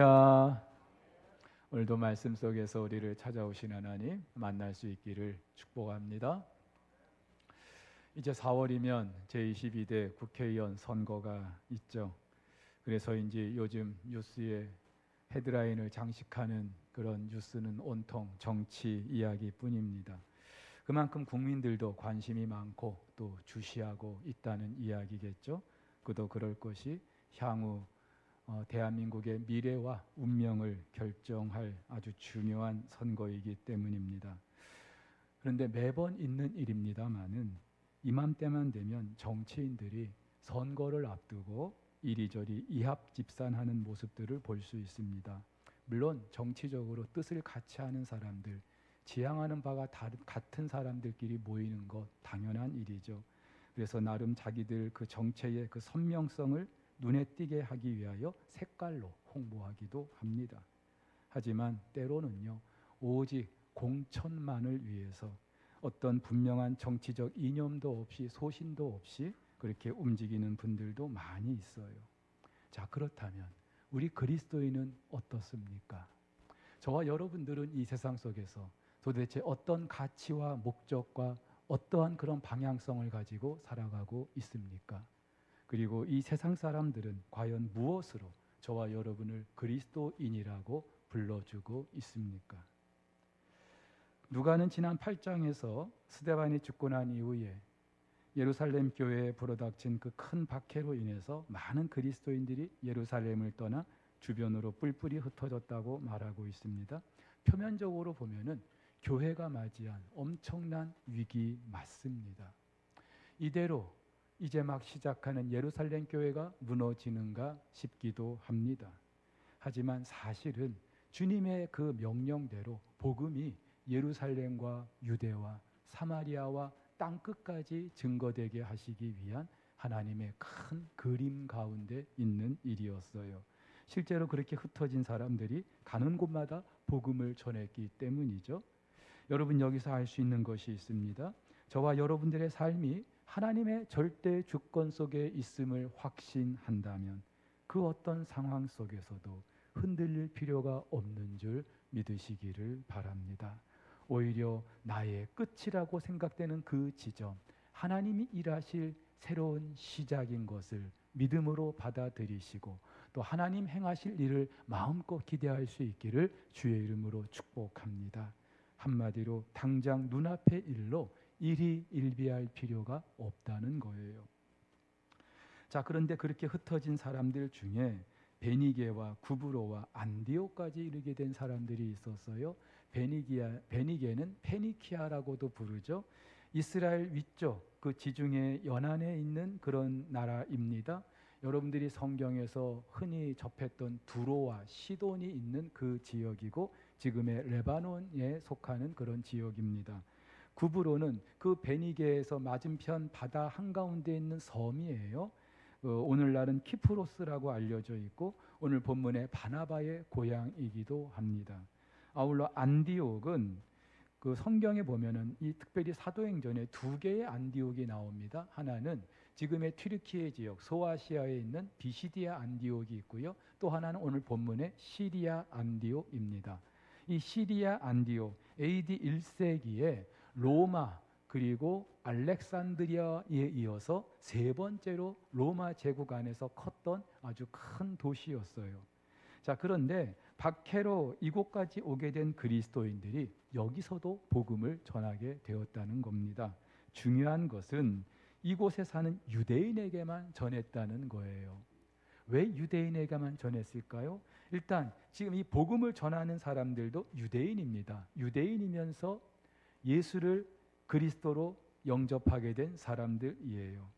야, 오늘도 말씀 속에서 우리를 찾아오신 하나님 만날 수 있기를 축복합니다. 이제 4월이면 제22대 국회의원 선거가 있죠. 그래서인지 요즘 뉴스에 헤드라인을 장식하는 그런 뉴스는 온통 정치 이야기뿐입니다. 그만큼 국민들도 관심이 많고 또 주시하고 있다는 이야기겠죠. 그도 그럴 것이 향후 대한민국의 미래와 운명을 결정할 아주 중요한 선거이기 때문입니다. 그런데 매번 있는 일입니다마는 이맘때만 되면 정치인들이 선거를 앞두고 이리저리 이합집산하는 모습들을 볼 수 있습니다. 물론 정치적으로 뜻을 같이 하는 사람들, 지향하는 바가 같은 사람들끼리 모이는 것 당연한 일이죠. 그래서 나름 자기들 그 정체의 그 선명성을 눈에 띄게 하기 위하여 색깔로 홍보하기도 합니다. 하지만 때로는요, 오직 공천만을 위해서 어떤 분명한 정치적 이념도 없이 소신도 없이 그렇게 움직이는 분들도 많이 있어요. 자, 그렇다면 우리 그리스도인은 어떻습니까? 저와 여러분들은 이 세상 속에서 도대체 어떤 가치와 목적과 어떠한 그런 방향성을 가지고 살아가고 있습니까? 그리고 이 세상 사람들은 과연 무엇으로 저와 여러분을 그리스도인이라고 불러주고 있습니까? 누가는 지난 8장에서 스데반이 죽고 난 이후에 예루살렘 교회에 불어닥친 그 큰 박해로 인해서 많은 그리스도인들이 예루살렘을 떠나 주변으로 뿔뿔이 흩어졌다고 말하고 있습니다. 표면적으로 보면은 교회가 맞이한 엄청난 위기 맞습니다. 이대로 이제 막 시작하는 예루살렘 교회가 무너지는가 싶기도 합니다. 하지만 사실은 주님의 그 명령대로 복음이 예루살렘과 유대와 사마리아와 땅끝까지 증거되게 하시기 위한 하나님의 큰 그림 가운데 있는 일이었어요. 실제로 그렇게 흩어진 사람들이 가는 곳마다 복음을 전했기 때문이죠. 여러분, 여기서 알 수 있는 것이 있습니다. 저와 여러분들의 삶이 하나님의 절대 주권 속에 있음을 확신한다면 그 어떤 상황 속에서도 흔들릴 필요가 없는 줄 믿으시기를 바랍니다. 오히려 나의 끝이라고 생각되는 그 지점, 하나님이 일하실 새로운 시작인 것을 믿음으로 받아들이시고 또 하나님 행하실 일을 마음껏 기대할 수 있기를 주의 이름으로 축복합니다. 한마디로 당장 눈앞의 일로 일희일비할 필요가 없다는 거예요. 자, 그런데 그렇게 흩어진 사람들 중에 베니게와 구브로와 안디옥까지 이르게 된 사람들이 있었어요. 베니게는 페니키아라고도 부르죠. 이스라엘 위쪽 그 지중해 연안에 있는 그런 나라입니다. 여러분들이 성경에서 흔히 접했던 두로와 시돈이 있는 그 지역이고 지금의 레바논에 속하는 그런 지역입니다. 구브로는 그 베니게에서 맞은편 바다 한가운데 있는 섬이에요. 오늘날은 키프로스라고 알려져 있고 오늘 본문의 바나바의 고향이기도 합니다. 아울러 안디옥은 그 성경에 보면은 이 특별히 사도행전에 두 개의 안디옥이 나옵니다. 하나는 지금의 튀르키예 지역 소아시아에 있는 비시디아 안디옥이 있고요. 또 하나는 오늘 본문의 시리아 안디옥입니다. 이 시리아 안디옥 AD 1세기에 로마 그리고 알렉산드리아에 이어서 세 번째로 로마 제국 안에서 컸던 아주 큰 도시였어요. 자, 그런데 박해로 이곳까지 오게 된 그리스도인들이 여기서도 복음을 전하게 되었다는 겁니다. 중요한 것은 이곳에 사는 유대인에게만 전했다는 거예요. 왜 유대인에게만 전했을까요? 일단 지금 이 복음을 전하는 사람들도 유대인입니다. 유대인이면서 예수를 그리스도로 영접하게 된 사람들이에요.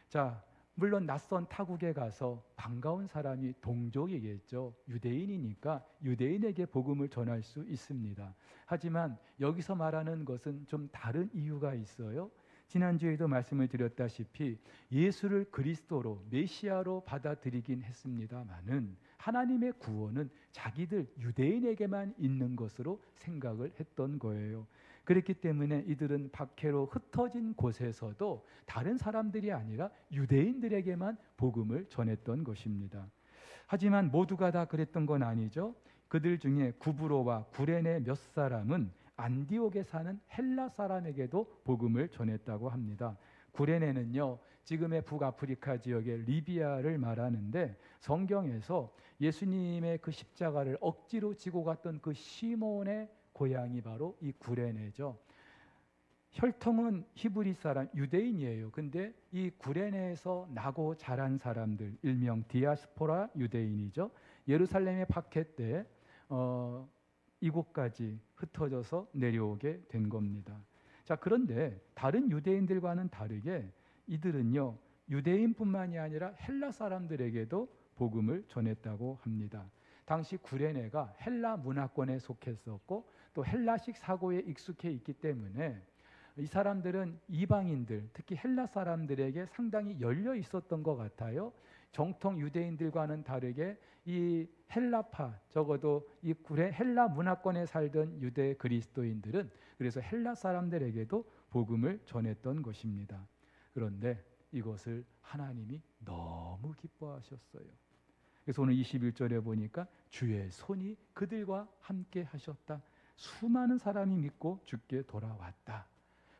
자, 물론 낯선 타국에 가서 반가운 사람이 동족이겠죠. 유대인이니까 유대인에게 복음을 전할 수 있습니다. 하지만 여기서 말하는 것은 좀 다른 이유가 있어요. 지난주에도 말씀을 드렸다시피 예수를 그리스도로 메시아로 받아들이긴 했습니다마는 하나님의 구원은 자기들 유대인에게만 있는 것으로 생각을 했던 거예요. 그렇기 때문에 이들은 박해로 흩어진 곳에서도 다른 사람들이 아니라 유대인들에게만 복음을 전했던 것입니다. 하지만 모두가 다 그랬던 건 아니죠. 그들 중에 구브로와 구레네 몇 사람은 안디옥에 사는 헬라 사람에게도 복음을 전했다고 합니다. 구레네는요, 지금의 북아프리카 지역의 리비아를 말하는데, 성경에서 예수님의 그 십자가를 억지로 지고 갔던 그 시몬의 고향이 바로 이 구레네죠. 혈통은 히브리 사람, 유대인이에요. 근데 이 구레네에서 나고 자란 사람들, 일명 디아스포라 유대인이죠. 예루살렘의 박해 때 이곳까지 흩어져서 내려오게 된 겁니다. 자, 그런데 다른 유대인들과는 다르게 이들은요, 유대인뿐만이 아니라 헬라 사람들에게도 복음을 전했다고 합니다. 당시 구레네가 헬라 문화권에 속했었고 또 헬라식 사고에 익숙해 있기 때문에 이 사람들은 이방인들, 특히 헬라 사람들에게 상당히 열려 있었던 것 같아요. 정통 유대인들과는 다르게 이 헬라파, 적어도 이 헬라 문화권에 살던 유대 그리스도인들은 그래서 헬라 사람들에게도 복음을 전했던 것입니다. 그런데 이것을 하나님이 너무 기뻐하셨어요. 그래서 오늘 21절에 보니까 주의 손이 그들과 함께 하셨다. 수많은 사람이 믿고 주께 돌아왔다.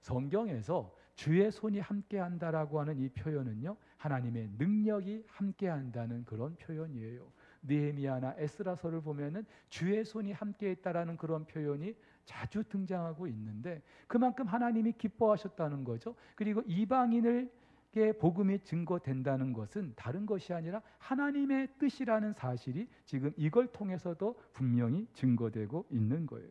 성경에서 주의 손이 함께한다라고 하는 이 표현은요, 하나님의 능력이 함께한다는 그런 표현이에요. 느헤미야나 에스라서를 보면은 주의 손이 함께했다라는 그런 표현이 자주 등장하고 있는데 그만큼 하나님이 기뻐하셨다는 거죠. 그리고 이방인에게 복음이 증거된다는 것은 다른 것이 아니라 하나님의 뜻이라는 사실이 지금 이걸 통해서도 분명히 증거되고 있는 거예요.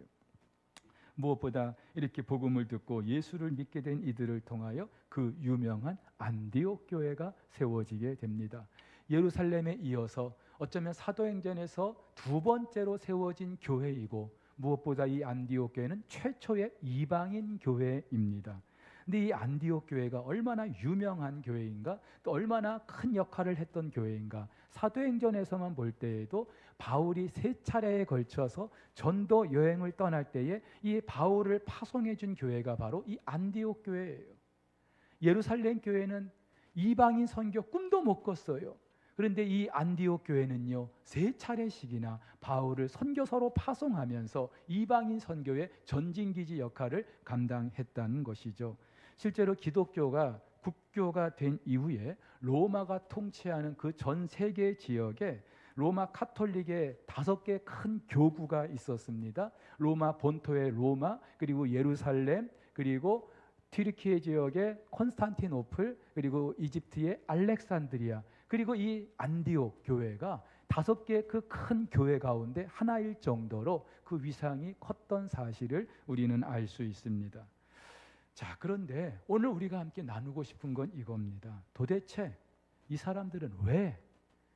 무엇보다 이렇게 복음을 듣고 예수를 믿게 된 이들을 통하여 그 유명한 안디옥 교회가 세워지게 됩니다. 예루살렘에 이어서 어쩌면 사도행전에서 두 번째로 세워진 교회이고 무엇보다 이 안디옥 교회는 최초의 이방인 교회입니다. 근데 이 안디옥 교회가 얼마나 유명한 교회인가, 또 얼마나 큰 역할을 했던 교회인가. 사도행전에서만 볼 때에도 바울이 3차례에 걸쳐서 전도 여행을 떠날 때에 이 바울을 파송해 준 교회가 바로 이 안디옥 교회예요. 예루살렘 교회는 이방인 선교 꿈도 못 꿨어요. 그런데 이 안디옥 교회는요, 3차례씩이나 바울을 선교사로 파송하면서 이방인 선교의 전진기지 역할을 감당했다는 것이죠. 실제로 기독교가 국교가 된 이후에 로마가 통치하는 그 전 세계 지역에 로마 카톨릭의 5개 큰 교구가 있었습니다. 로마 본토의 로마, 그리고 예루살렘, 그리고 튀르키예 지역의 콘스탄티노플, 그리고 이집트의 알렉산드리아, 그리고 이 안디옥 교회가 5개 그 큰 교회 가운데 하나일 정도로 그 위상이 컸던 사실을 우리는 알 수 있습니다. 자, 그런데 오늘 우리가 함께 나누고 싶은 건 이겁니다. 도대체 이 사람들은 왜,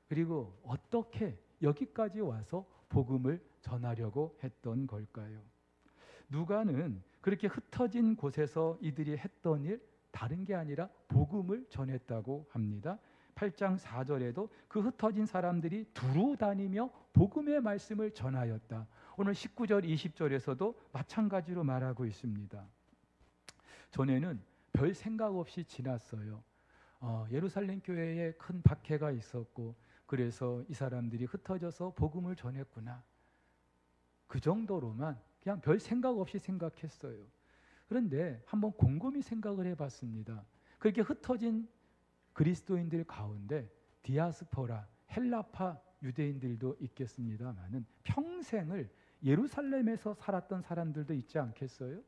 그리고 어떻게 여기까지 와서 복음을 전하려고 했던 걸까요? 누가는 그렇게 흩어진 곳에서 이들이 했던 일 다른 게 아니라 복음을 전했다고 합니다. 8장 4절에도 그 흩어진 사람들이 두루 다니며 복음의 말씀을 전하였다. 오늘 19절 20절에서도 마찬가지로 말하고 있습니다. 전에는 별 생각 없이 지났어요. 예루살렘 교회에 큰 박해가 있었고 그래서 이 사람들이 흩어져서 복음을 전했구나. 그 정도로만 그냥 별 생각 없이 생각했어요. 그런데 한번 곰곰이 생각을 해봤습니다. 그렇게 흩어진 그리스도인들 가운데 디아스포라, 헬라파 유대인들도 있겠습니다마는 평생을 예루살렘에서 살았던 사람들도 있지 않겠어요?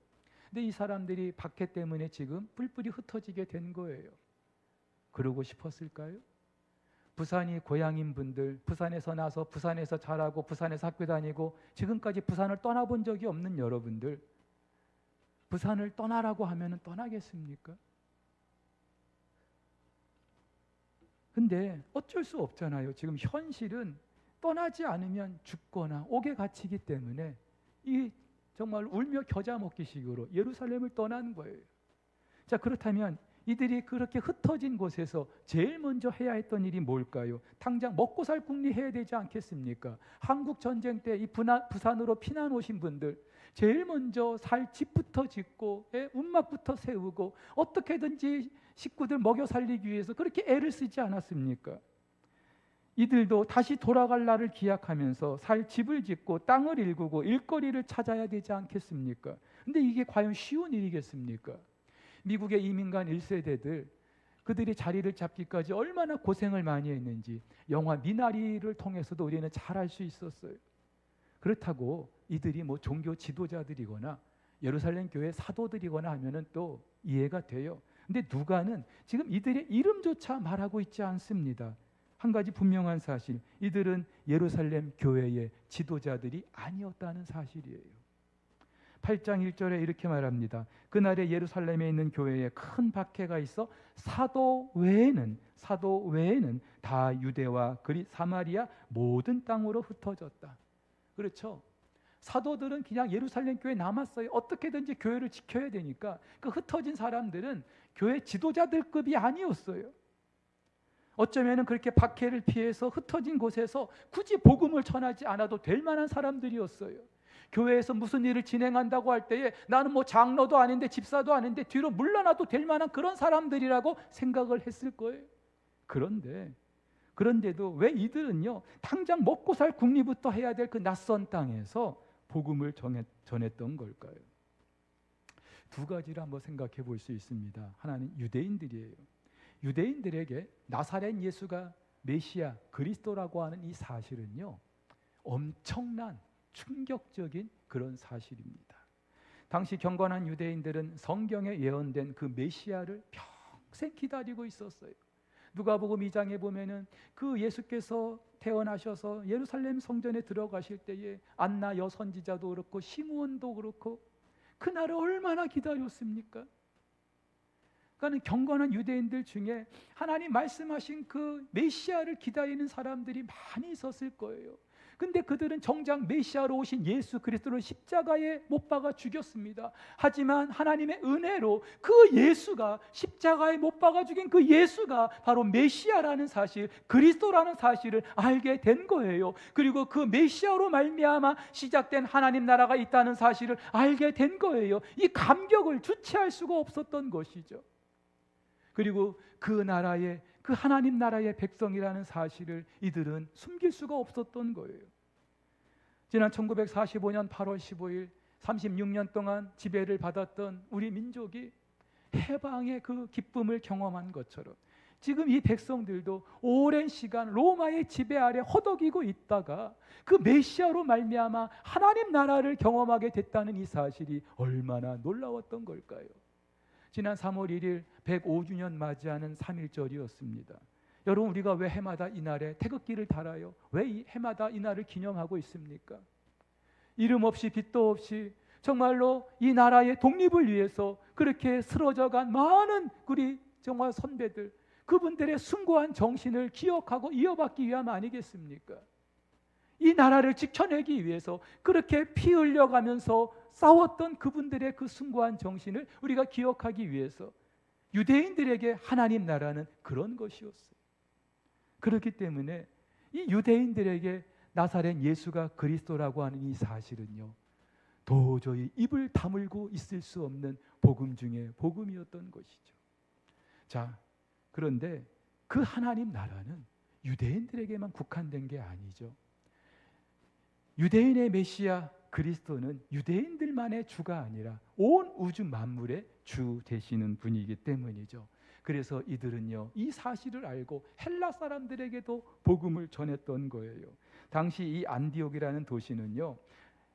근데 이 사람들이 박해 때문에 지금 뿔뿔이 흩어지게 된 거예요. 그러고 싶었을까요? 부산이 고향인 분들, 부산에서 나서 부산에서 자라고 부산에서 학교 다니고 지금까지 부산을 떠나본 적이 없는 여러분들, 부산을 떠나라고 하면 떠나겠습니까? 근데 어쩔 수 없잖아요. 지금 현실은 떠나지 않으면 죽거나 옥에 갇히기 때문에 이 정말 울며 겨자 먹기식으로 예루살렘을 떠난 거예요. 자, 그렇다면 이들이 그렇게 흩어진 곳에서 제일 먼저 해야 했던 일이 뭘까요? 당장 먹고 살 궁리 해야 되지 않겠습니까? 한국 전쟁 때 이 부산으로 피난 오신 분들 제일 먼저 살 집부터 짓고 운막부터 세우고 어떻게든지 식구들 먹여 살리기 위해서 그렇게 애를 쓰지 않았습니까? 이들도 다시 돌아갈 날을 기약하면서 살 집을 짓고 땅을 일구고 일거리를 찾아야 되지 않겠습니까? 근데 이게 과연 쉬운 일이겠습니까? 미국의 이민간 1세대들, 그들이 자리를 잡기까지 얼마나 고생을 많이 했는지 영화 미나리를 통해서도 우리는 잘 알 수 있었어요. 그렇다고 이들이 뭐 종교 지도자들이거나 예루살렘 교회 사도들이거나 하면은 또 이해가 돼요. 근데 누가는 지금 이들의 이름조차 말하고 있지 않습니다. 한 가지 분명한 사실, 이들은 예루살렘 교회의 지도자들이 아니었다는 사실이에요. 8장 1절에 이렇게 말합니다. 그날에 예루살렘에 있는 교회에 큰 박해가 있어 사도 외에는 다 유대와 사마리아 모든 땅으로 흩어졌다. 그렇죠? 사도들은 그냥 예루살렘 교회에 남았어요. 어떻게든지 교회를 지켜야 되니까. 그 흩어진 사람들은 교회 지도자들급이 아니었어요. 어쩌면 그렇게 박해를 피해서 흩어진 곳에서 굳이 복음을 전하지 않아도 될 만한 사람들이었어요. 교회에서 무슨 일을 진행한다고 할 때에 나는 뭐 장로도 아닌데 집사도 아닌데 뒤로 물러나도 될 만한 그런 사람들이라고 생각을 했을 거예요. 그런데도 왜 이들은요, 당장 먹고 살 국리부터 해야 될 그 낯선 땅에서 복음을 전했던 걸까요? 두 가지를 한번 생각해 볼 수 있습니다. 하나는 유대인들이에요. 유대인들에게 나사렛 예수가 메시아 그리스도라고 하는 이 사실은요, 엄청난 충격적인 그런 사실입니다. 당시 경건한 유대인들은 성경에 예언된 그 메시아를 평생 기다리고 있었어요. 누가복음 2장에 보면은 그 예수께서 태어나셔서 예루살렘 성전에 들어가실 때에 안나 여선지자도 그렇고 시므온도 그렇고 그날을 얼마나 기다렸습니까? 그러니까 경건한 유대인들 중에 하나님 말씀하신 그 메시아를 기다리는 사람들이 많이 있었을 거예요. 근데 그들은 정작 메시아로 오신 예수 그리스도를 십자가에 못 박아 죽였습니다. 하지만 하나님의 은혜로 그 예수가, 십자가에 못 박아 죽인 그 예수가 바로 메시아라는 사실, 그리스도라는 사실을 알게 된 거예요. 그리고 그 메시아로 말미암아 시작된 하나님 나라가 있다는 사실을 알게 된 거예요. 이 감격을 주체할 수가 없었던 것이죠. 그리고 그 나라의, 그 하나님 나라의 백성이라는 사실을 이들은 숨길 수가 없었던 거예요. 지난 1945년 8월 15일 36년 동안 지배를 받았던 우리 민족이 해방의 그 기쁨을 경험한 것처럼 지금 이 백성들도 오랜 시간 로마의 지배 아래 허덕이고 있다가 그 메시아로 말미암아 하나님 나라를 경험하게 됐다는 이 사실이 얼마나 놀라웠던 걸까요? 지난 3월 1일 105주년 맞이하는 3.1절이었습니다. 여러분, 우리가 왜 해마다 이날에 태극기를 달아요? 왜 이 해마다 이날을 기념하고 있습니까? 이름 없이 빛도 없이 정말로 이 나라의 독립을 위해서 그렇게 쓰러져간 많은 우리 정말 선배들, 그분들의 숭고한 정신을 기억하고 이어받기 위함 아니겠습니까? 이 나라를 지켜내기 위해서 그렇게 피 흘려가면서 싸웠던 그분들의 그 숭고한 정신을 우리가 기억하기 위해서 유대인들에게 하나님 나라는 그런 것이었어요. 그렇기 때문에 이 유대인들에게 나사렛 예수가 그리스도라고 하는 이 사실은요, 도저히 입을 다물고 있을 수 없는 복음 중에 복음이었던 것이죠. 자, 그런데 그 하나님 나라는 유대인들에게만 국한된 게 아니죠. 유대인의 메시아 그리스도는 유대인들만의 주가 아니라 온 우주 만물의 주 되시는 분이기 때문이죠. 그래서 이들은요, 이 사실을 알고 헬라 사람들에게도 복음을 전했던 거예요. 당시 이 안디옥이라는 도시는요,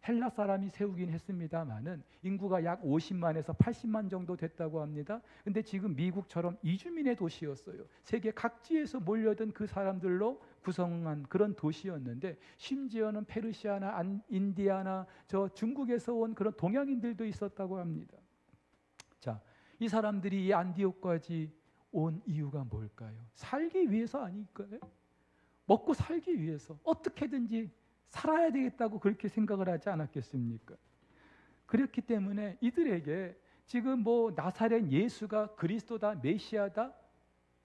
헬라 사람이 세우긴 했습니다마는 인구가 약 50만에서 80만 정도 됐다고 합니다. 근데 지금 미국처럼 이주민의 도시였어요. 세계 각지에서 몰려든 그 사람들로 구성한 그런 도시였는데, 심지어는 페르시아나 인디아나 저 중국에서 온 그런 동양인들도 있었다고 합니다. 자, 이 사람들이 이 안디옥까지 온 이유가 뭘까요? 살기 위해서 아닐까요? 먹고 살기 위해서 어떻게든지 살아야 되겠다고 그렇게 생각을 하지 않았겠습니까? 그렇기 때문에 이들에게 지금 뭐 나사렛 예수가 그리스도다, 메시아다,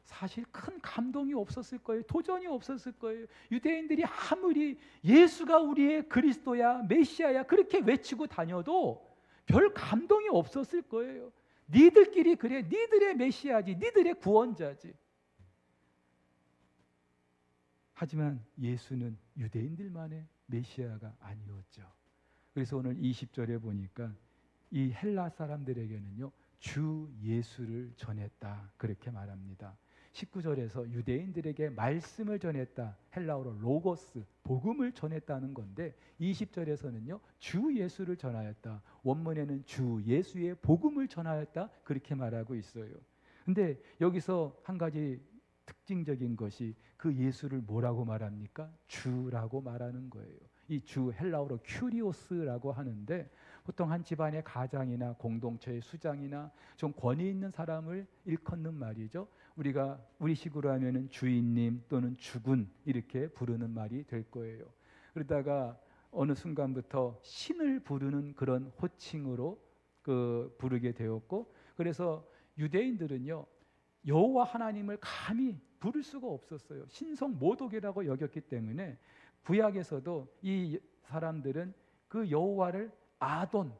사실 큰 감동이 없었을 거예요. 도전이 없었을 거예요. 유대인들이 아무리 예수가 우리의 그리스도야, 메시아야 그렇게 외치고 다녀도 별 감동이 없었을 거예요. 니들끼리 그래, 니들의 메시아지, 니들의 구원자지. 하지만 예수는 유대인들만의 메시아가 아니었죠. 그래서 오늘 20절에 보니까 이 헬라 사람들에게는요, 주 예수를 전했다 그렇게 말합니다. 19절에서 유대인들에게 말씀을 전했다, 헬라어로 로고스, 복음을 전했다는 건데 20절에서는요 주 예수를 전하였다, 원문에는 주 예수의 복음을 전하였다 그렇게 말하고 있어요. 근데 여기서 한 가지 특징적인 것이 그 예수를 뭐라고 말합니까? 주라고 말하는 거예요. 이 주 헬라어로 큐리오스라고 하는데 보통 한 집안의 가장이나 공동체의 수장이나 좀 권위 있는 사람을 일컫는 말이죠. 우리가 우리식으로 하면은 주인님 또는 주군 이렇게 부르는 말이 될 거예요. 그러다가 어느 순간부터 신을 부르는 그런 호칭으로 부르게 되었고, 그래서 유대인들은요 여호와 하나님을 감히 부를 수가 없었어요. 신성 모독이라고 여겼기 때문에 구약에서도 이 사람들은 그 여호와를 아돈,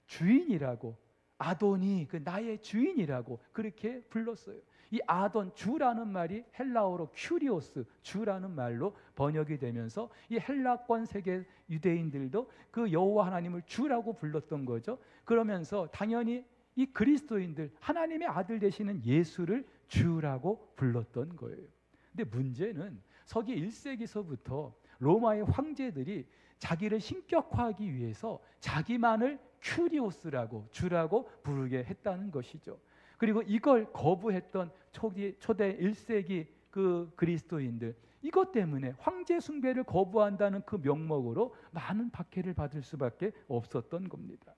주인이라고, 아돈이 그 나의 주인이라고 그렇게 불렀어요. 이 아돈, 주라는 말이 헬라어로 큐리오스, 주라는 말로 번역이 되면서 이 헬라권 세계 유대인들도 그 여호와 하나님을 주라고 불렀던 거죠. 그러면서 당연히 이 그리스도인들, 하나님의 아들 되시는 예수를 주라고 불렀던 거예요. 근데 문제는 서기 1세기서부터 로마의 황제들이 자기를 신격화하기 위해서 자기만을 큐리오스라고, 주라고 부르게 했다는 것이죠. 그리고 이걸 거부했던 초대 1세기 그 그리스도인들, 이것 때문에 황제 숭배를 거부한다는 그 명목으로 많은 박해를 받을 수밖에 없었던 겁니다.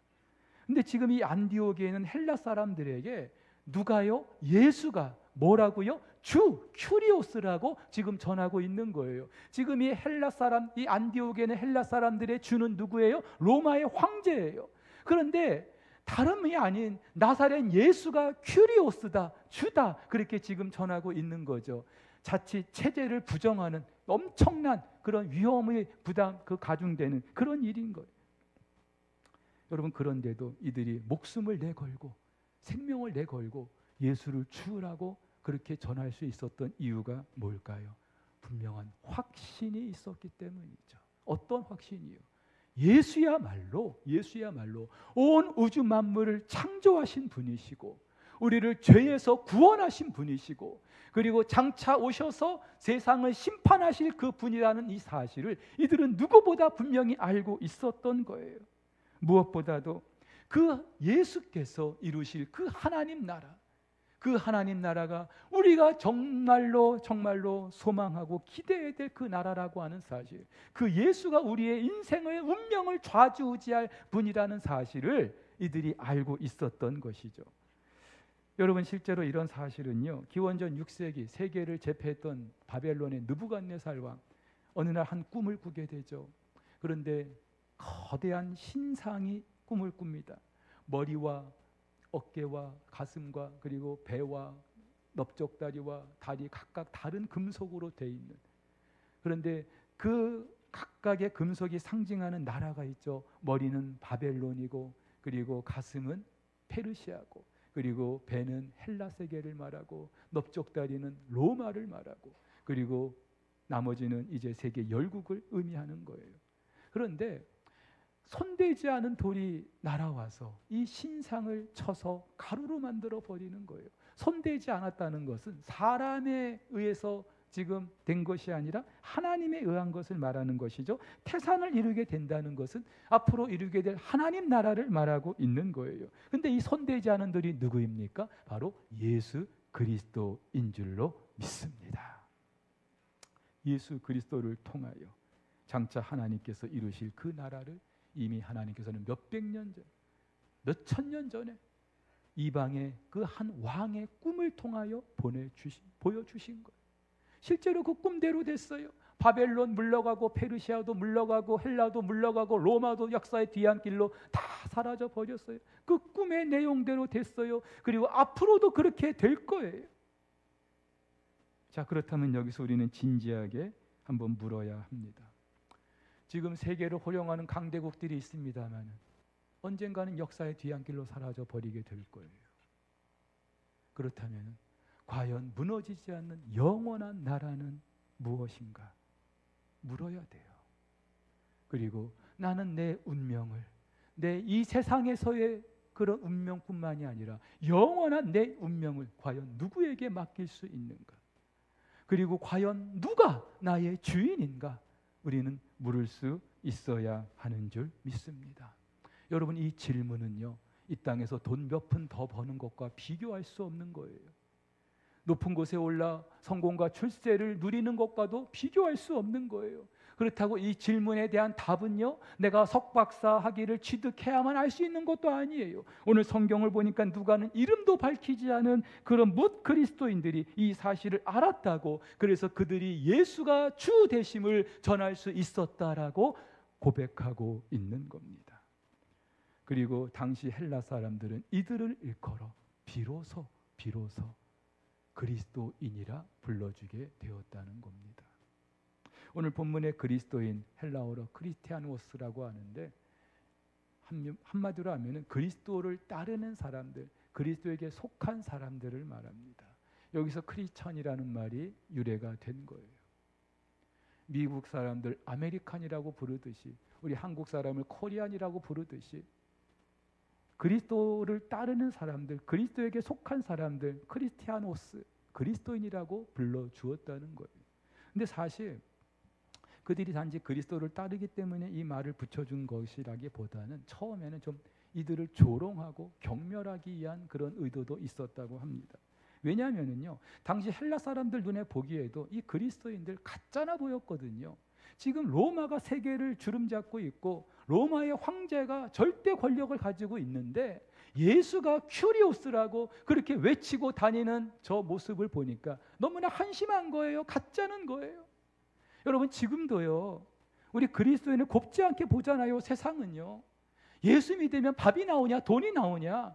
근데 지금 이 안디옥에 헬라 사람들에게 누가요? 예수가 뭐라고요? 주, 큐리오스라고 지금 전하고 있는 거예요. 지금 이 헬라 사람, 이 안디옥에는 헬라 사람들의 주는 누구예요? 로마의 황제예요. 그런데 다름이 아닌 나사렛 예수가 큐리오스다, 주다 그렇게 지금 전하고 있는 거죠. 자칫 체제를 부정하는 엄청난 그런 위험의 부담 가중되는 그런 일인 거예요. 여러분, 그런데도 이들이 목숨을 내걸고 생명을 내걸고 예수를 주라고 그렇게 전할 수 있었던 이유가 뭘까요? 분명한 확신이 있었기 때문이죠. 어떤 확신이요? 예수야말로 온 우주 만물을 창조하신 분이시고 우리를 죄에서 구원하신 분이시고 그리고 장차 오셔서 세상을 심판하실 그 분이라는 이 사실을 이들은 누구보다 분명히 알고 있었던 거예요. 무엇보다도 그 예수께서 이루실 그 하나님 나라, 그 하나님 나라가 우리가 정말로 소망하고 기대해야 될 그 나라라고 하는 사실, 그 예수가 우리의 인생의 운명을 좌지우지할 분이라는 사실을 이들이 알고 있었던 것이죠. 여러분, 실제로 이런 사실은요, 기원전 6세기 세계를 제패했던 바벨론의 느부갓네살 왕, 어느 날 한 꿈을 꾸게 되죠. 그런데 거대한 신상이 꿈을 꿉니다. 머리와 어깨와 가슴과 그리고 배와 넓적다리와 다리 각각 다른 금속으로 돼 있는, 그런데 그 각각의 금속이 상징하는 나라가 있죠. 머리는 바벨론이고 그리고 가슴은 페르시아고 그리고 배는 헬라 세계를 말하고 넓적다리는 로마를 말하고 그리고 나머지는 이제 세계 열국을 의미하는 거예요. 그런데 손대지 않은 돌이 날아와서 이 신상을 쳐서 가루로 만들어 버리는 거예요. 손대지 않았다는 것은 사람에 의해서 지금 된 것이 아니라 하나님에 의한 것을 말하는 것이죠. 태산을 이루게 된다는 것은 앞으로 이루게 될 하나님 나라를 말하고 있는 거예요. 근데 이 손대지 않은 돌이 누구입니까? 바로 예수 그리스도인 줄로 믿습니다. 예수 그리스도를 통하여 장차 하나님께서 이루실 그 나라를 이미 하나님께서는 몇백 년 전, 몇천 년 전에 이방의 그 한 왕의 꿈을 통하여 보여주신 거예요. 실제로 그 꿈대로 됐어요. 바벨론 물러가고 페르시아도 물러가고 헬라도 물러가고 로마도 역사의 뒤안길로 다 사라져 버렸어요. 그 꿈의 내용대로 됐어요. 그리고 앞으로도 그렇게 될 거예요. 자, 그렇다면 여기서 우리는 진지하게 한번 물어야 합니다. 지금 세계를 호령하는 강대국들이 있습니다만 언젠가는 역사의 뒤안길로 사라져 버리게 될 거예요. 그렇다면 과연 무너지지 않는 영원한 나라는 무엇인가? 물어야 돼요. 그리고 나는 내 운명을, 내 이 세상에서의 그런 운명뿐만이 아니라 영원한 내 운명을 과연 누구에게 맡길 수 있는가? 그리고 과연 누가 나의 주인인가? 우리는 물을 수 있어야 하는 줄 믿습니다. 여러분, 이 질문은요, 이 땅에서 돈 몇 푼 더 버는 것과 비교할 수 없는 거예요. 높은 곳에 올라 성공과 출세를 누리는 것과도 비교할 수 없는 거예요. 그렇다고 이 질문에 대한 답은요, 내가 석박사 학위를 취득해야만 알 수 있는 것도 아니에요. 오늘 성경을 보니까 누가는 이름도 밝히지 않은 그런 뭇 그리스도인들이 이 사실을 알았다고, 그래서 그들이 예수가 주 되심을 전할 수 있었다라고 고백하고 있는 겁니다. 그리고 당시 헬라 사람들은 이들을 일컬어 비로소 그리스도인이라 불러주게 되었다는 겁니다. 오늘 본문의 그리스도인, 헬라어로 크리스티아노스라고 하는데 한마디로 하면 그리스도를 따르는 사람들, 그리스도에게 속한 사람들을 말합니다. 여기서 크리스천이라는 말이 유래가 된 거예요. 미국 사람들 아메리칸이라고 부르듯이, 우리 한국 사람을 코리안이라고 부르듯이 그리스도를 따르는 사람들, 그리스도에게 속한 사람들, 크리스티아노스, 그리스도인이라고 불러주었다는 거예요. 근데 사실 그들이 단지 그리스도를 따르기 때문에 이 말을 붙여준 것이라기보다는 처음에는 좀 이들을 조롱하고 경멸하기 위한 그런 의도도 있었다고 합니다. 왜냐하면요, 당시 헬라 사람들 눈에 보기에도 이 그리스도인들 가짜나 보였거든요. 지금 로마가 세계를 주름잡고 있고 로마의 황제가 절대 권력을 가지고 있는데 예수가 큐리오스라고 그렇게 외치고 다니는 저 모습을 보니까 너무나 한심한 거예요. 가짜는 거예요. 여러분, 지금도요, 우리 그리스도인을 곱지 않게 보잖아요. 세상은요, 예수 믿으면 밥이 나오냐 돈이 나오냐,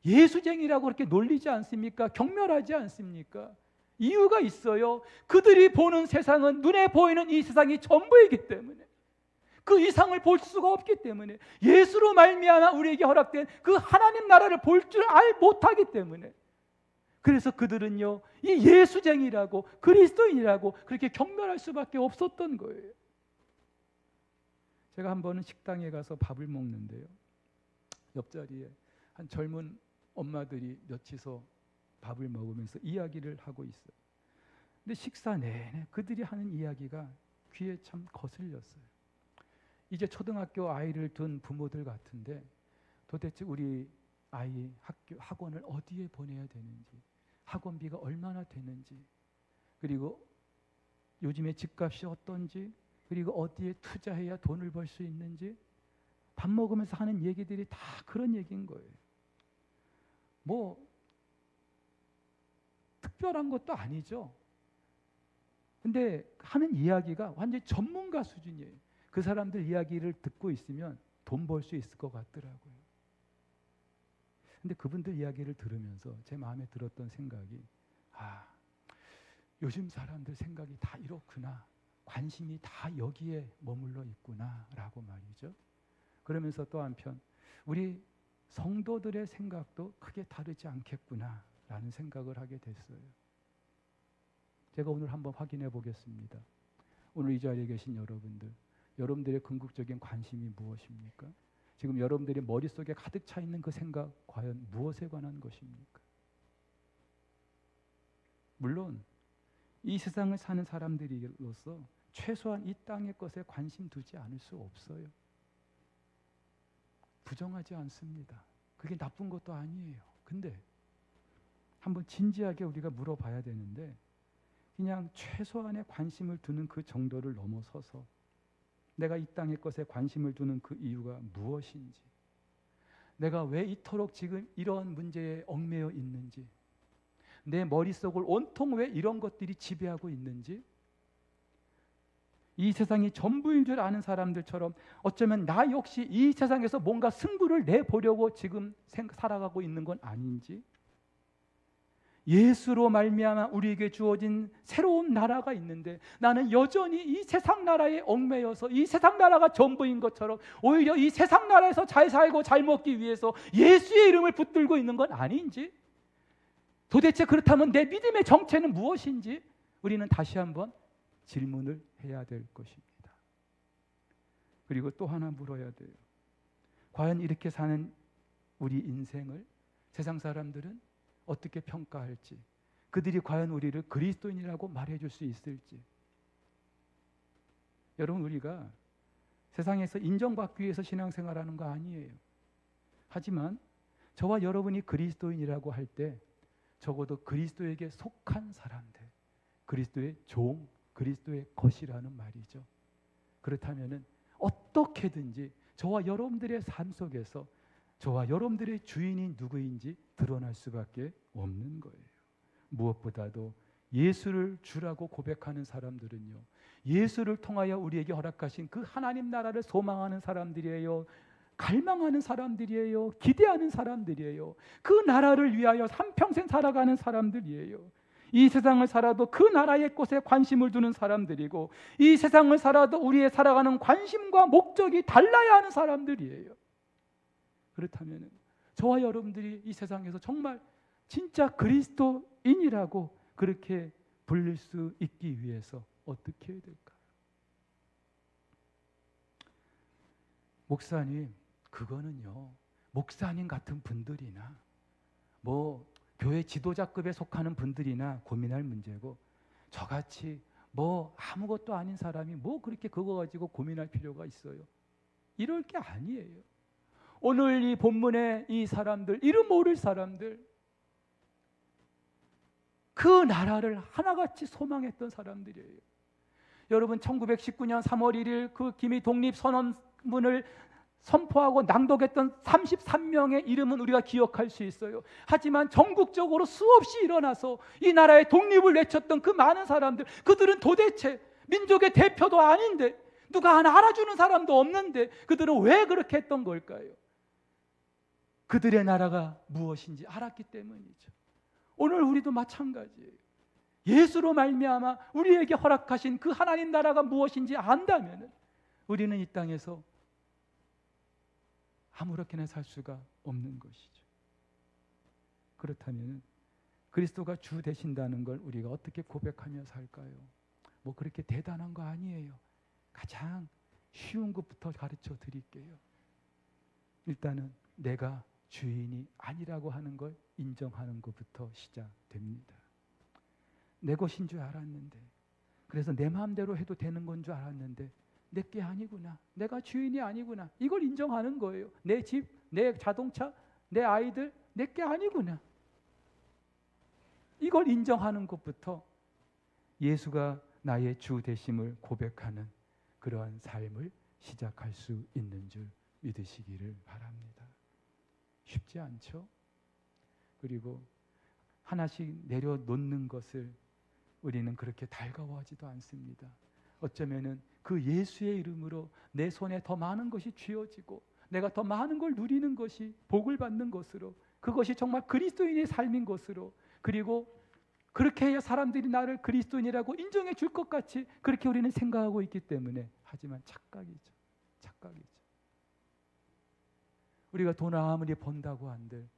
예수쟁이라고 그렇게 놀리지 않습니까? 경멸하지 않습니까? 이유가 있어요. 그들이 보는 세상은 눈에 보이는 이 세상이 전부이기 때문에, 그 이상을 볼 수가 없기 때문에, 예수로 말미암아 우리에게 허락된 그 하나님 나라를 볼 줄 못하기 때문에, 그래서 그들은요, 이 예수쟁이라고 그리스도인이라고 그렇게 경멸할 수밖에 없었던 거예요. 제가 한 번은 식당에 가서 밥을 먹는데요, 옆자리에 한 젊은 엄마들이 몇이서 밥을 먹으면서 이야기를 하고 있어요. 근데 식사 내내 그들이 하는 이야기가 귀에 참 거슬렸어요. 이제 초등학교 아이를 둔 부모들 같은데 도대체 우리 아이 학원을 어디에 보내야 되는지, 학원비가 얼마나 되는지, 그리고 요즘에 집값이 어떤지, 그리고 어디에 투자해야 돈을 벌 수 있는지, 밥 먹으면서 하는 얘기들이 다 그런 얘기인 거예요. 뭐 특별한 것도 아니죠. 근데 하는 이야기가 완전히 전문가 수준이에요. 그 사람들 이야기를 듣고 있으면 돈 벌 수 있을 것 같더라고요. 근데 그분들 이야기를 들으면서 제 마음에 들었던 생각이, 요즘 사람들 생각이 다 이렇구나, 관심이 다 여기에 머물러 있구나 라고 말이죠. 그러면서 또 한편 우리 성도들의 생각도 크게 다르지 않겠구나 라는 생각을 하게 됐어요. 제가 오늘 한번 확인해 보겠습니다. 오늘 이 자리에 계신 여러분들의 궁극적인 관심이 무엇입니까? 지금 여러분들의 머릿속에 가득 차 있는 그 생각, 과연 무엇에 관한 것입니까? 물론 이 세상을 사는 사람들로서 최소한 이 땅의 것에 관심 두지 않을 수 없어요. 부정하지 않습니다. 그게 나쁜 것도 아니에요. 근데 한번 진지하게 우리가 물어봐야 되는데, 그냥 최소한의 관심을 두는 그 정도를 넘어서서 내가 이 땅의 것에 관심을 두는 그 이유가 무엇인지, 내가 왜 이토록 지금 이런 문제에 얽매여 있는지, 내 머릿속을 온통 왜 이런 것들이 지배하고 있는지, 이 세상이 전부인 줄 아는 사람들처럼 어쩌면 나 역시 이 세상에서 뭔가 승부를 내보려고 지금 살아가고 있는 건 아닌지, 예수로 말미암아 우리에게 주어진 새로운 나라가 있는데 나는 여전히 이 세상 나라에 얽매여서 이 세상 나라가 전부인 것처럼 오히려 이 세상 나라에서 잘 살고 잘 먹기 위해서 예수의 이름을 붙들고 있는 건 아닌지, 도대체 그렇다면 내 믿음의 정체는 무엇인지 우리는 다시 한번 질문을 해야 될 것입니다. 그리고 또 하나 물어야 돼요. 과연 이렇게 사는 우리 인생을 세상 사람들은 어떻게 평가할지, 그들이 과연 우리를 그리스도인이라고 말해줄 수 있을지. 여러분, 우리가 세상에서 인정받기 위해서 신앙생활하는 거 아니에요. 하지만 저와 여러분이 그리스도인이라고 할 때 적어도 그리스도에게 속한 사람들, 그리스도의 종, 그리스도의 것이라는 말이죠. 그렇다면은 어떻게든지 저와 여러분들의 삶 속에서 저와 여러분들의 주인이 누구인지 드러날 수밖에 없는 거예요. 무엇보다도 예수를 주라고 고백하는 사람들은요, 예수를 통하여 우리에게 허락하신 그 하나님 나라를 소망하는 사람들이에요. 갈망하는 사람들이에요. 기대하는 사람들이에요. 그 나라를 위하여 한평생 살아가는 사람들이에요. 이 세상을 살아도 그 나라의 꽃에 관심을 두는 사람들이고, 이 세상을 살아도 우리의 살아가는 관심과 목적이 달라야 하는 사람들이에요. 그렇다면 저와 여러분들이 이 세상에서 정말 진짜 그리스도인이라고 그렇게 불릴 수 있기 위해서 어떻게 해야 될까요? 목사님, 그거는요, 목사님 같은 분들이나 뭐 교회 지도자급에 속하는 분들이나 고민할 문제고, 저같이 뭐 아무것도 아닌 사람이 뭐 그렇게 그거 가지고 고민할 필요가 있어요? 이럴 게 아니에요. 오늘 이 본문의 이 사람들, 이름 모를 사람들, 그 나라를 하나같이 소망했던 사람들이에요. 여러분, 1919년 3월 1일 그 기미 독립선언문을 선포하고 낭독했던 33명의 이름은 우리가 기억할 수 있어요. 하지만 전국적으로 수없이 일어나서 이 나라의 독립을 외쳤던 그 많은 사람들, 그들은 도대체 민족의 대표도 아닌데, 누가 하나 알아주는 사람도 없는데 그들은 왜 그렇게 했던 걸까요? 그들의 나라가 무엇인지 알았기 때문이죠. 오늘 우리도 마찬가지예요. 예수로 말미암아 우리에게 허락하신 그 하나님 나라가 무엇인지 안다면 우리는 이 땅에서 아무렇게나 살 수가 없는 것이죠. 그렇다면 그리스도가 주 되신다는 걸 우리가 어떻게 고백하며 살까요? 뭐 그렇게 대단한 거 아니에요. 가장 쉬운 것부터 가르쳐 드릴게요. 일단은 내가 주인이 아니라고 하는 걸 인정하는 것부터 시작됩니다. 내 것인 줄 알았는데, 그래서 내 마음대로 해도 되는 건 줄 알았는데 내 게 아니구나, 내가 주인이 아니구나, 이걸 인정하는 거예요. 내 집, 내 자동차, 내 아이들 내 게 아니구나, 이걸 인정하는 것부터 예수가 나의 주 되심을 고백하는 그러한 삶을 시작할 수 있는 줄 믿으시기를 바랍니다. 쉽지 않죠? 그리고 하나씩 내려놓는 것을 우리는 그렇게 달가워하지도 않습니다. 어쩌면은 그 예수의 이름으로 내 손에 더 많은 것이 쥐어지고 내가 더 많은 걸 누리는 것이 복을 받는 것으로, 그것이 정말 그리스도인의 삶인 것으로, 그리고 그렇게 해야 사람들이 나를 그리스도인이라고 인정해 줄 것 같이 그렇게 우리는 생각하고 있기 때문에, 하지만 착각이죠. 착각이죠. 우리가 돈을 아무리 번다고 한들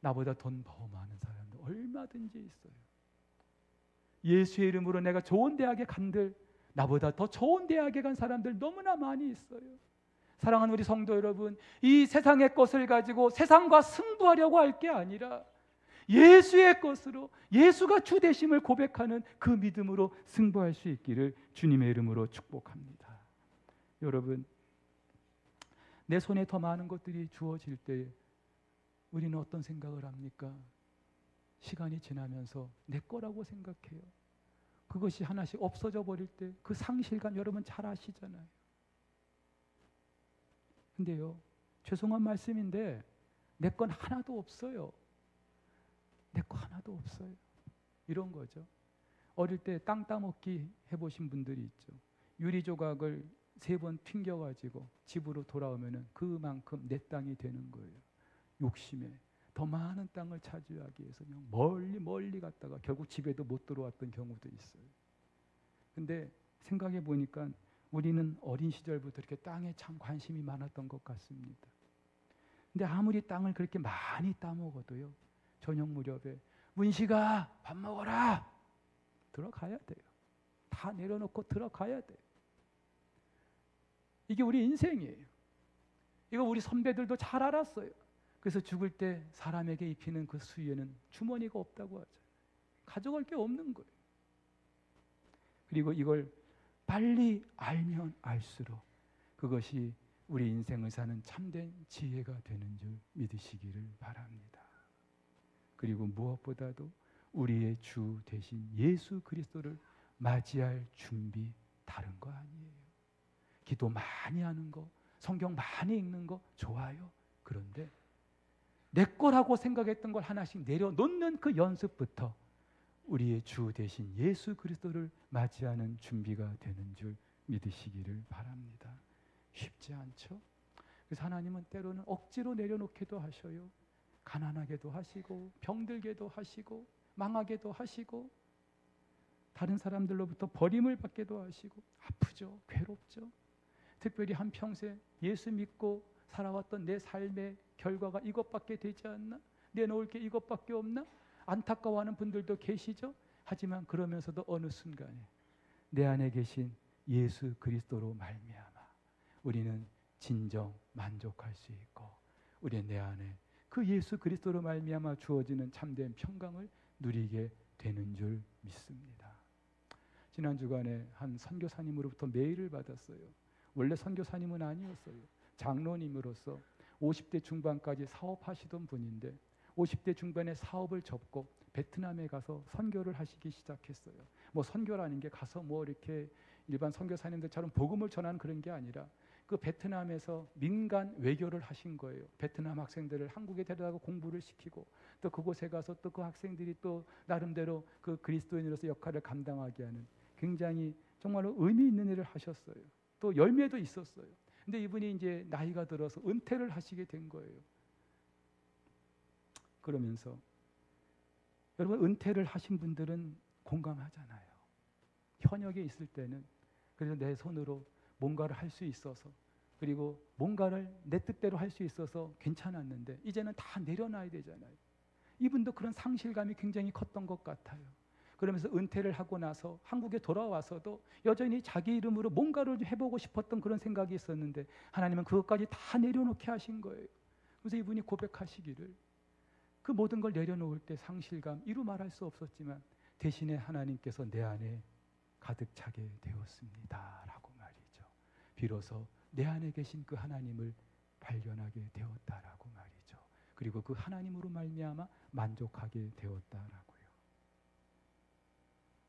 나보다 돈 더 많은 사람들 얼마든지 있어요. 예수의 이름으로 내가 좋은 대학에 간들 나보다 더 좋은 대학에 간 사람들 너무나 많이 있어요. 사랑하는 우리 성도 여러분, 이 세상의 것을 가지고 세상과 승부하려고 할 게 아니라 예수의 것으로, 예수가 주 되심을 고백하는 그 믿음으로 승부할 수 있기를 주님의 이름으로 축복합니다. 여러분, 내 손에 더 많은 것들이 주어질 때 우리는 어떤 생각을 합니까? 시간이 지나면서 내 거라고 생각해요. 그것이 하나씩 없어져 버릴 때 그 상실감 여러분 잘 아시잖아요. 근데요, 죄송한 말씀인데 내 건 하나도 없어요. 내 거 하나도 없어요. 이런 거죠. 어릴 때 땅 따먹기 해보신 분들이 있죠. 유리 조각을 3번 튕겨가지고 집으로 돌아오면은 그만큼 내 땅이 되는 거예요. 욕심에 더 많은 땅을 차지하기 위해서 그냥 멀리 갔다가 결국 집에도 못 들어왔던 경우도 있어요. 근데 생각해 보니까 우리는 어린 시절부터 이렇게 땅에 참 관심이 많았던 것 같습니다. 근데 아무리 땅을 그렇게 많이 따먹어도요, 저녁 무렵에 문식아 밥 먹어라, 들어가야 돼요. 다 내려놓고 들어가야 돼요. 이게 우리 인생이에요. 이거 우리 선배들도 잘 알았어요. 그래서 죽을 때 사람에게 입히는 그 수의에는 주머니가 없다고 하죠. 가져갈 게 없는 거예요. 그리고 이걸 빨리 알면 알수록 그것이 우리 인생을 사는 참된 지혜가 되는 줄 믿으시기를 바랍니다. 그리고 무엇보다도 우리의 주 대신 예수 그리스도를 맞이할 준비 다른 거 아니에요. 기도 많이 하는 거, 성경 많이 읽는 거 좋아요. 그런데 내 거라고 생각했던 걸 하나씩 내려놓는 그 연습부터 우리의 주 대신 예수 그리스도를 맞이하는 준비가 되는 줄 믿으시기를 바랍니다. 쉽지 않죠? 그래서 하나님은 때로는 억지로 내려놓기도 하셔요. 가난하게도 하시고 병들게도 하시고 망하게도 하시고 다른 사람들로부터 버림을 받게도 하시고 아프죠. 괴롭죠. 특별히 한평생 예수 믿고 살아왔던 내 삶의 결과가 이것밖에 되지 않나? 내놓을 게 이것밖에 없나? 안타까워하는 분들도 계시죠. 하지만 그러면서도 어느 순간에 내 안에 계신 예수 그리스도로 말미암아 우리는 진정 만족할 수 있고 우리 내 안에 그 예수 그리스도로 말미암아 주어지는 참된 평강을 누리게 되는 줄 믿습니다. 지난 주간에 한 선교사님으로부터 메일을 받았어요. 원래 선교사님은 아니었어요. 장로님으로서 50대 중반까지 사업하시던 분인데 50대 중반에 사업을 접고 베트남에 가서 선교를 하시기 시작했어요. 뭐 선교라는 게 가서 뭐 이렇게 일반 선교사님들처럼 복음을 전하는 그런 게 아니라 그 베트남에서 민간 외교를 하신 거예요. 베트남 학생들을 한국에 데려다가 공부를 시키고 또 그곳에 가서 또 그 학생들이 또 나름대로 그 그리스도인으로서 역할을 감당하게 하는 굉장히 정말로 의미 있는 일을 하셨어요. 또 열매도 있었어요. 근데 이분이 이제 나이가 들어서 은퇴를 하시게 된 거예요. 그러면서 여러분 은퇴를 하신 분들은 공감하잖아요. 현역에 있을 때는 그래서 내 손으로 뭔가를 할 수 있어서 그리고 뭔가를 내 뜻대로 할 수 있어서 괜찮았는데 이제는 다 내려놔야 되잖아요. 이분도 그런 상실감이 굉장히 컸던 것 같아요. 그러면서 은퇴를 하고 나서 한국에 돌아와서도 여전히 자기 이름으로 뭔가를 해보고 싶었던 그런 생각이 있었는데 하나님은 그것까지 다 내려놓게 하신 거예요. 그래서 이분이 고백하시기를 그 모든 걸 내려놓을 때 상실감 이루 말할 수 없었지만 대신에 하나님께서 내 안에 가득 차게 되었습니다 라고 말이죠. 비로소 내 안에 계신 그 하나님을 발견하게 되었다라고 말이죠. 그리고 그 하나님으로 말미암아 만족하게 되었다라고요.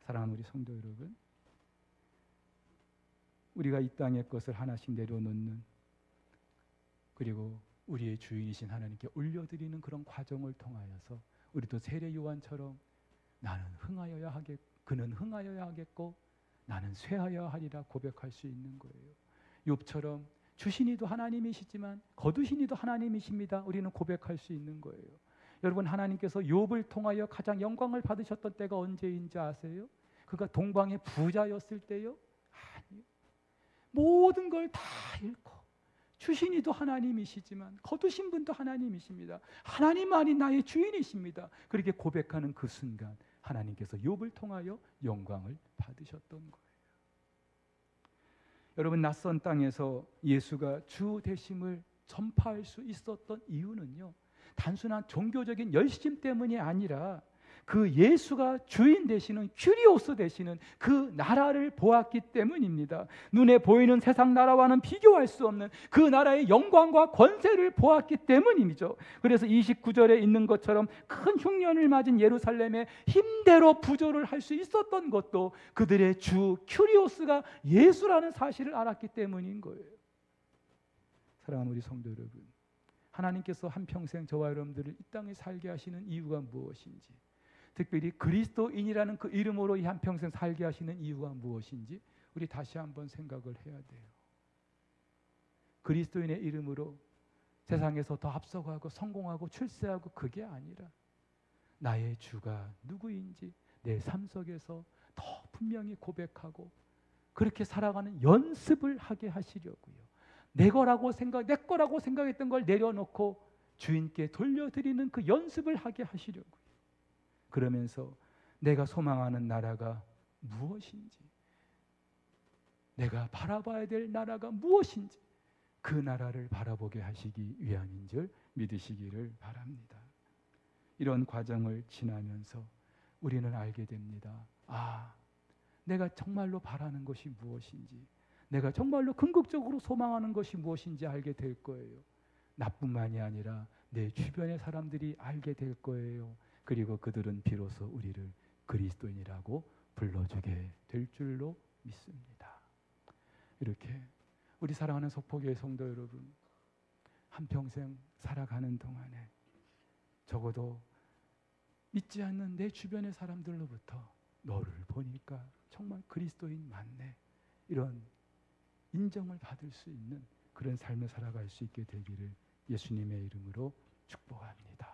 사랑하는 우리 성도 여러분, 우리가 이 땅의 것을 하나씩 내려놓는 그리고 우리의 주인이신 하나님께 올려드리는 그런 과정을 통하여서 우리도 세례 요한처럼 나는 흥하여야 하겠, 그는 흥하여야 하겠고 나는 쇠하여야 하리라 고백할 수 있는 거예요. 욥처럼 주신이도 하나님이시지만 거두신이도 하나님이십니다. 우리는 고백할 수 있는 거예요. 여러분 하나님께서 욥을 통하여 가장 영광을 받으셨던 때가 언제인지 아세요? 그가 동방의 부자였을 때요? 아니요. 모든 걸 다 잃고 주신이도 하나님이시지만 거두신 분도 하나님이십니다. 하나님만이 나의 주인이십니다. 그렇게 고백하는 그 순간 하나님께서 욥을 통하여 영광을 받으셨던 거예요. 여러분 낯선 땅에서 예수가 주 되심을 전파할 수 있었던 이유는요, 단순한 종교적인 열심 때문이 아니라 그 예수가 주인 되시는 큐리오스 되시는 그 나라를 보았기 때문입니다. 눈에 보이는 세상 나라와는 비교할 수 없는 그 나라의 영광과 권세를 보았기 때문이죠. 그래서 29절에 있는 것처럼 큰 흉년을 맞은 예루살렘에 힘대로 부조를 할 수 있었던 것도 그들의 주 큐리오스가 예수라는 사실을 알았기 때문인 거예요. 사랑하는 우리 성도 여러분, 하나님께서 한평생 저와 여러분들을 이 땅에 살게 하시는 이유가 무엇인지, 특별히 그리스도인이라는 그 이름으로 이 한평생 살게 하시는 이유가 무엇인지 우리 다시 한번 생각을 해야 돼요. 그리스도인의 이름으로 세상에서 더 앞서가고 성공하고 출세하고 그게 아니라 나의 주가 누구인지 내 삶 속에서 더 분명히 고백하고 그렇게 살아가는 연습을 하게 하시려고요. 내 거라고 생각했던 걸 내려놓고 주인께 돌려드리는 그 연습을 하게 하시려고요. 그러면서 내가 소망하는 나라가 무엇인지, 내가 바라봐야 될 나라가 무엇인지 그 나라를 바라보게 하시기 위함인 줄 믿으시기를 바랍니다. 이런 과정을 지나면서 우리는 알게 됩니다. 아, 내가 정말로 바라는 것이 무엇인지, 내가 정말로 궁극적으로 소망하는 것이 무엇인지 알게 될 거예요. 나뿐만이 아니라 내 주변의 사람들이 알게 될 거예요. 그리고 그들은 비로소 우리를 그리스도인이라고 불러주게 될 줄로 믿습니다. 이렇게 우리 사랑하는 속포교회 성도 여러분, 한평생 살아가는 동안에 적어도 믿지 않는 내 주변의 사람들로부터 너를 보니까 정말 그리스도인 맞네, 이런 인정을 받을 수 있는 그런 삶을 살아갈 수 있게 되기를 예수님의 이름으로 축복합니다.